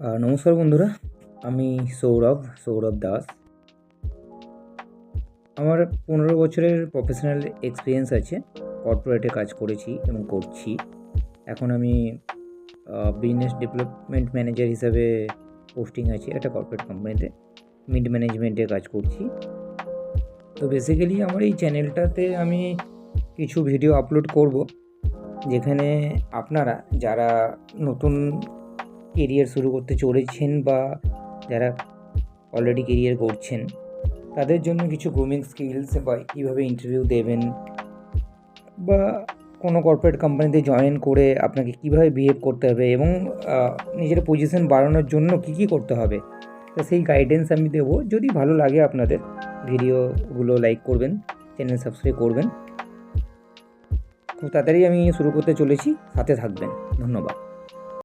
নমস্কার বন্ধুরা, আমি সৌরভ দাস। আমার 15 বছরের প্রফেশনাল এক্সপিরিয়েন্স আছে। কর্পোরেটে কাজ করেছি এবং করছি। এখন আমি বিজনেস ডেভেলপমেন্ট ম্যানেজার হিসাবে পোস্টিং আছে একটা কর্পোরেট কোম্পানিতে। মিড ম্যানেজমেন্টে কাজ করছি। তো বেসিক্যালি আমার এই চ্যানেলটাতে আমি কিছু ভিডিও আপলোড করব, যেখানে আপনারা যারা নতুন কেরিয়ার শুরু করতে চলেছেন বা যারা অলরেডি কেরিয়ার করছেন, তাদের জন্য কিছু গ্রুমিং স্কিলস বা কীভাবে ইন্টারভিউ দেবেন বা কোনো কর্পোরেট কোম্পানিতে জয়েন করে আপনাকে কীভাবে বিহেভ করতে হবে এবং নিজের পজিশন বাড়ানোর জন্য কী করতে হবে, তো সেই গাইডেন্স আমি দেবো। যদি ভালো লাগে আপনাদের ভিডিওগুলো লাইক করবেন, চ্যানেল সাবস্ক্রাইব করবেন। খুব তাড়াতাড়ি আমি শুরু করতে চলেছি, সাথে থাকবেন। ধন্যবাদ।